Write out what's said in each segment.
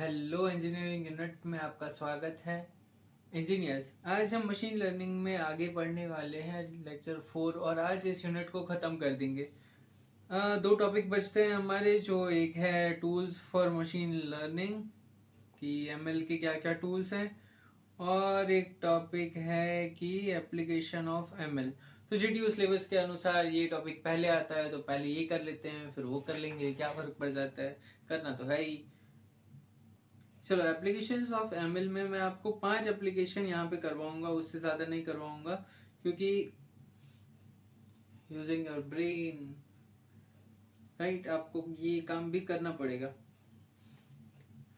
Hello engineering unit में आपका स्वागत है। इंजीनियर्स, आज हम मशीन लर्निंग में आगे पढ़ने वाले हैं लेक्चर 4 और आज इस यूनिट को ख़त्म कर देंगे। दो टॉपिक बचते हैं हमारे, जो एक है टूल्स फॉर मशीन लर्निंग कि एमएल के क्या क्या टूल्स हैं, और एक टॉपिक है कि एप्लीकेशन ऑफ एमएल। तो जीटीयू सिलेबस के अनुसार ये टॉपिक पहले आता है तो पहले ये कर लेते हैं, फिर वो कर लेंगे, क्या फ़र्क पड़ जाता है, करना तो है ही। चलो, एप्लीकेशंस ऑफ एमएल में मैं आपको 5 एप्लीकेशन यहाँ पे करवाऊंगा, उससे ज़्यादा नहीं करवाऊंगा, क्योंकि यूजिंग योर ब्रेन, राइट, आपको ये काम भी करना पड़ेगा।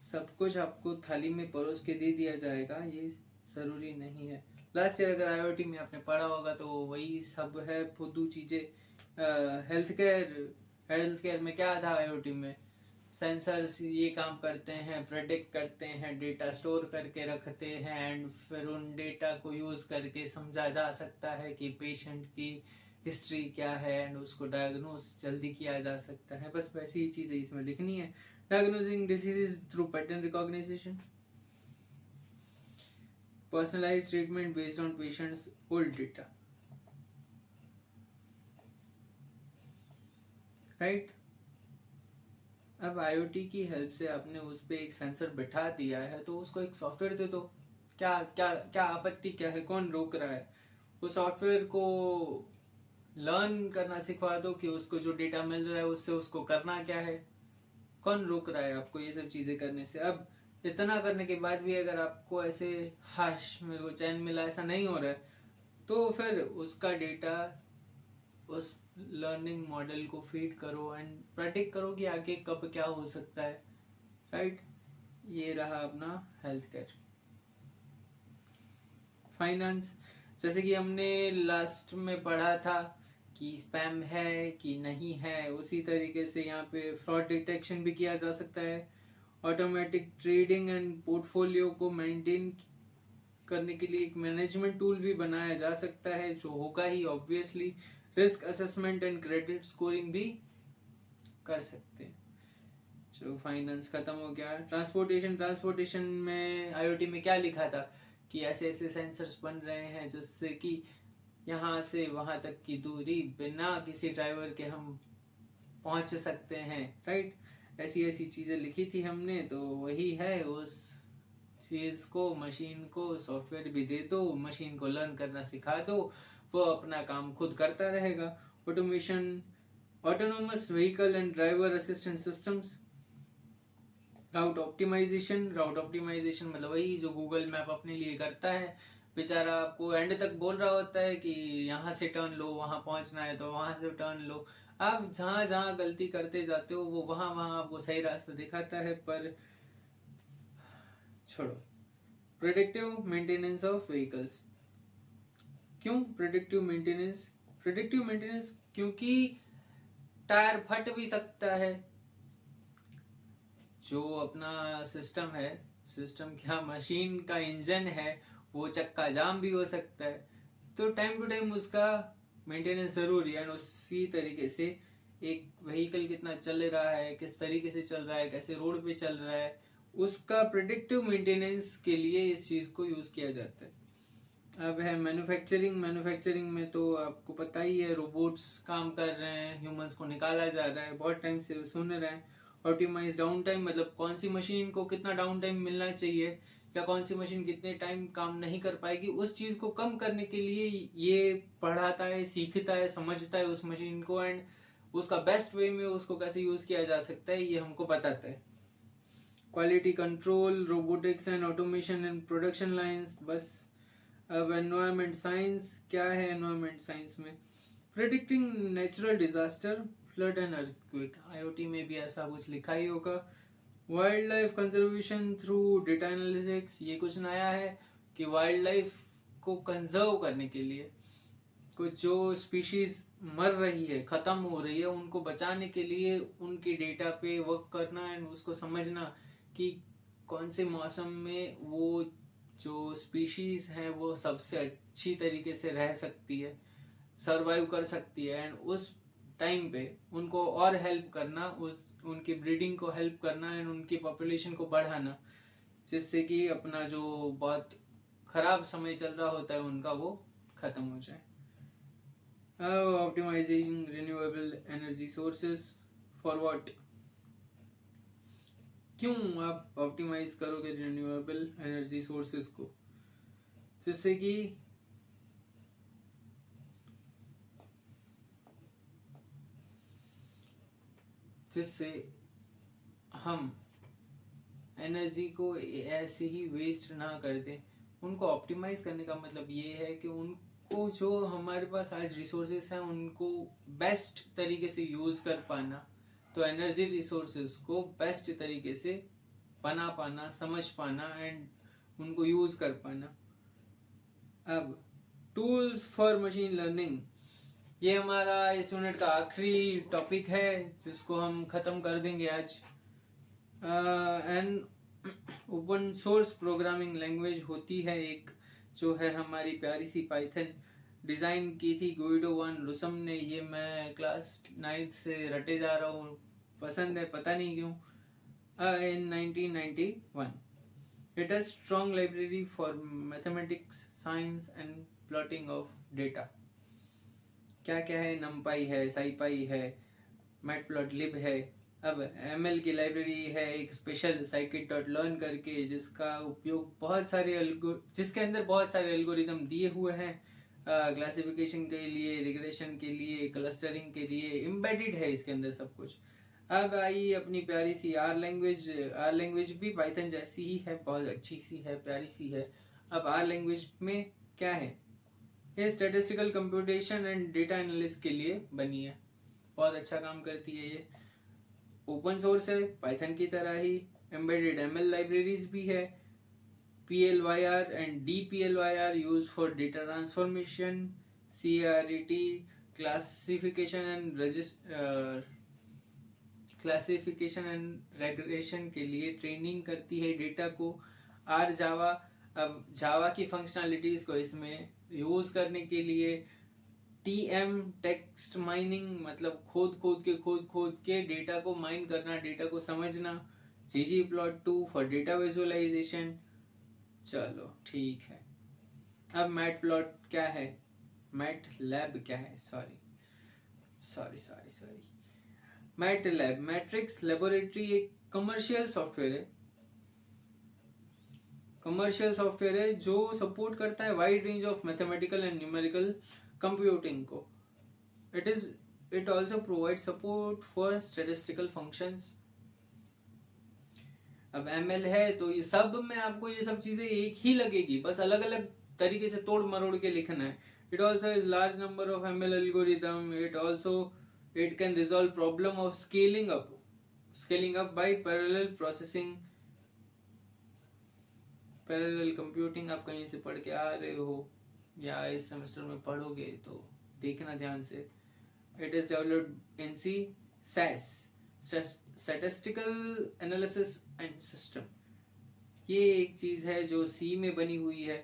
सब कुछ आपको थाली में परोस के दे दिया जाएगा, ये ज़रूरी नहीं है। लास्ट ईयर अगर आईओटी में आपने पढ़ा होगा तो वही सब है, फुद्दू चीज़ें। हेल्थ केयर में क्या था आईओटी में? सेंसर्स ये काम करते हैं, प्रेडिक्ट करते हैं, डेटा स्टोर करके रखते हैं, एंड फिर उन डेटा को यूज़ करके समझा जा सकता है कि पेशेंट की हिस्ट्री क्या है, एंड उसको डायग्नोस जल्दी किया जा सकता है। बस वैसी ही चीज़ें इसमें लिखनी है। Diagnosing diseases through pattern recognition, personalised treatment based on patients old data, right. अब आईओटी की हेल्प से आपने उस पर एक सेंसर बिठा दिया है तो उसको एक सॉफ्टवेयर दे दो। क्या क्या क्या आपत्ति क्या है? कौन रोक रहा है? उस सॉफ्टवेयर को लर्न करना सिखवा दो कि उसको जो डेटा मिल रहा है उससे उसको करना क्या है। कौन रोक रहा है आपको ये सब चीज़ें करने से? अब इतना करने के बाद भी अगर आपको ऐसे हाश मेरे को चैन मिला ऐसा नहीं हो रहा है, तो फिर उसका डेटा उस लर्निंग मॉडल को फीड करो एंड प्रेडिक्ट करो कि आगे कब क्या हो सकता है, राइट। ये रहा अपना हेल्थ केयर। फाइनेंस, जैसे कि हमने लास्ट में पढ़ा था कि स्पैम है कि नहीं है, उसी तरीके से यहाँ पे फ्रॉड डिटेक्शन भी किया जा सकता है। ऑटोमेटिक ट्रेडिंग एंड पोर्टफोलियो को मेंटेन करने के लिए एक मैनेजमेंट टूल भी बनाया जा सकता है, जो होगा ही obviously. Risk assessment and credit scoring भी कर सकते हैं। जो फाइनेंस खत्म हो गया। ट्रांसपोर्टेशन में आईओटी में क्या लिखा था कि ऐसे ऐसे सेंसर्स बन रहे हैं जिससे कि यहाँ से वहाँ तक की दूरी बिना किसी ड्राइवर के हम पहुँच सकते हैं, राइट। ऐसी ऐसी चीज़ें लिखी थी हमने, तो वही है। उस चीज़ को, मशीन को सॉफ्टवेयर भी दे दो, मशीन को लर्न करना सिखा दो, वो अपना काम खुद करता रहेगा। Automation, autonomous vehicle and driver assistant systems. Route optimisation मतलब वही जो गूगल मैप अपने लिए करता है। बेचारा आपको एंड तक बोल रहा होता है कि यहाँ से टर्न लो, वहाँ पहुँचना है तो वहाँ से टर्न लो। आप जहाँ जहाँ गलती करते जाते हो वो वहाँ वहाँ आपको सही रास्ता दिखाता है, पर छोड़ो। Predictive maintenance of vehicles. क्यों प्रेडिक्टिव मेंटेनेंस? क्योंकि टायर फट भी सकता है। जो अपना सिस्टम क्या, मशीन का इंजन है, वो चक्का जाम भी हो सकता है। तो टाइम टू टाइम उसका मेंटेनेंस जरूरी है। उसी तरीके से एक व्हीकल कितना चल रहा है, किस तरीके से चल रहा है, कैसे रोड पे चल रहा है, उसका प्रिडिक्टिव मेंटेनेंस के लिए इस चीज़ को यूज़ किया जाता है। अब है मैन्युफैक्चरिंग में तो आपको पता ही है, रोबोट्स काम कर रहे हैं, ह्यूमंस को निकाला जा रहा है, बहुत टाइम से सुन रहे हैं। ऑप्टिमाइज डाउन टाइम, मतलब कौन सी मशीन को कितना डाउन टाइम मिलना चाहिए, या कौन सी मशीन कितने टाइम काम नहीं कर पाएगी, उस चीज़ को कम करने के लिए ये पढ़ाता है, सीखता है, समझता है उस मशीन को, एंड उसका बेस्ट वे में उसको कैसे यूज़ किया जा सकता है ये हमको बताता है। Quality control, robotics and automation and production lines. बस अब एनवायरमेंट साइंस, क्या है एनवायरमेंट साइंस में? Predicting natural disaster, flood and earthquake. IoT में भी ऐसा कुछ लिखा ही होगा। Wild life conservation through data analytics, ये कुछ नया है कि वाइल्ड लाइफ को कंजर्व करने के लिए, कुछ जो स्पीशीज मर रही है, खत्म हो रही है, उनको बचाने के लिए उनके डेटा पे वर्क करना एंड उसको समझना कि कौन से मौसम में वो जो स्पीशीज है वो सबसे अच्छी तरीके से रह सकती है, सरवाइव कर सकती है, एंड उस टाइम पे उनको और हेल्प करना, उनकी ब्रीडिंग को हेल्प करना एंड उनकी पॉपुलेशन को बढ़ाना, जिससे कि अपना जो बहुत खराब समय चल रहा होता है उनका वो खत्म हो जाए। Optimising renewable energy sources for what? क्यों आप ऑप्टिमाइज करोगे रिन्यूएबल एनर्जी सोर्सेस को? जिससे हम एनर्जी को ऐसे ही वेस्ट ना कर दें। उनको ऑप्टिमाइज करने का मतलब ये है कि उनको जो हमारे पास आज रिसोर्सेस हैं उनको बेस्ट तरीके से यूज कर पाना। तो एनर्जी रिसोर्सेस को बेस्ट तरीके से बना पाना, समझ पाना एंड उनको यूज कर पाना। अब टूल्स फॉर मशीन लर्निंग, ये हमारा इस यूनिट का आखिरी टॉपिक है जिसको हम खत्म कर देंगे आज। And open source programming language होती है एक, जो है हमारी प्यारी सी पाइथन। डिज़ाइन की थी गुइडो वान रुसम ने। ये मैं क्लास 9th से रटे जा रहा हूँ, पसंद है पता नहीं क्यों। in 1991 it has strong library for mathematics, science and plotting of data। क्या क्या है? numpy है, scipy है, matplotlib है। अब ml की लाइब्रेरी है एक स्पेशल scikit.learn करके, जिसका उपयोग जिसके अंदर बहुत सारे एल्गोरिदम दिए हुए हैं क्लासिफिकेशन के लिए, रिग्रेशन के लिए, क्लस्टरिंग के लिए, एम्बेडेड है इसके अंदर सब कुछ। अब आई अपनी प्यारी सी आर लैंग्वेज भी पाइथन जैसी ही है, बहुत अच्छी सी है, प्यारी सी है। अब आर लैंग्वेज में क्या है? ये statistical computation and data analysis के लिए बनी है, बहुत अच्छा काम करती है ये। ओपन सोर्स है पाइथन की तरह ही। एम्बेडेड एमएल लाइब्रेरीज भी है। PLYR and DPLYR used for data transformation, CRET classification and regression के लिए ट्रेनिंग करती है डेटा को। आर जावा, अब जावा की फंक्शनलिटीज को इसमें यूज करने के लिए TM टेक्स्ट माइनिंग, मतलब खोद के डेटा को माइन करना, डेटा को समझना। ggplot2 for data visualisation. चलो ठीक है। अब मैटप्लॉट क्या है? मैटलैब क्या है? सॉरी मैटलैब, मैट्रिक्स लेबोरेटरी, एक कमर्शियल सॉफ्टवेयर है जो सपोर्ट करता है wide range of mathematical and numerical computing को। It also provide support for statistical functions. अब ML है तो ये सब में आपको ये सब चीजें एक ही लगेगी, बस अलग अलग तरीके से तोड़ मरोड़ के लिखना है। It also is large number of ML algorithm. It can resolve problem of scaling up by parallel computing. आप कहीं से पढ़ के आ रहे हो या इस सेमेस्टर में पढ़ोगे तो देखना ध्यान से। It is developed in C SAS, statistical analysis and system. ये एक चीज है जो C में बनी हुई है।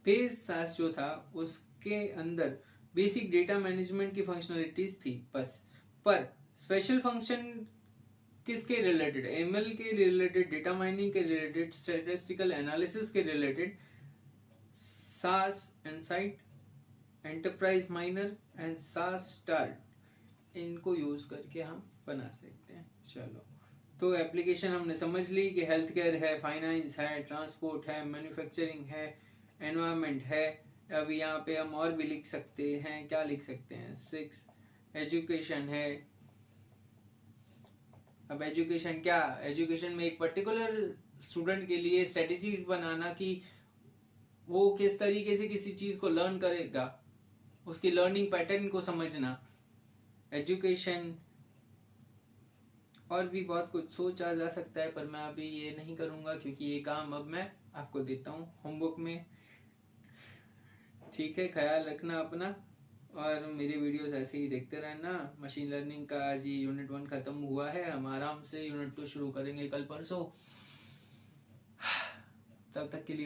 बेस SAS जो था उसके अंदर बेसिक डेटा मैनेजमेंट की फंक्शनलिटीज थी बस, पर स्पेशल फंक्शन किसके रिलेटेड? ML के रिलेटेड, डेटा माइनिंग के रिलेटेड, स्टैटिस्टिकल एनालिसिस के related SAS insight, enterprise minor and SAS start, इनको यूज करके हम बना सकते हैं। चलो, तो एप्लीकेशन हमने समझ ली कि हेल्थ केयर है, फाइनेंस है, ट्रांसपोर्ट है, मैन्युफैक्चरिंग है, एनवायरनमेंट है। अब यहाँ पे हम और भी लिख सकते हैं, क्या लिख सकते हैं? 6 एजुकेशन है। अब एजुकेशन में एक पर्टिकुलर स्टूडेंट के लिए स्ट्रेटेजीज बनाना कि वो किस तरीके से किसी चीज को लर्न करेगा, उसकी लर्निंग पैटर्न को समझना। एजुकेशन और भी बहुत कुछ सोचा जा सकता है, पर मैं अभी ये नहीं करूंगा क्योंकि ये काम अब मैं आपको देता हूँ होमवर्क में। ठीक है, ख्याल रखना अपना और मेरे वीडियोस ऐसे ही देखते रहना। मशीन लर्निंग का आज ये यूनिट 1 खत्म हुआ है, हम आराम से यूनिट 2 शुरू करेंगे कल परसों। तब तक के लिए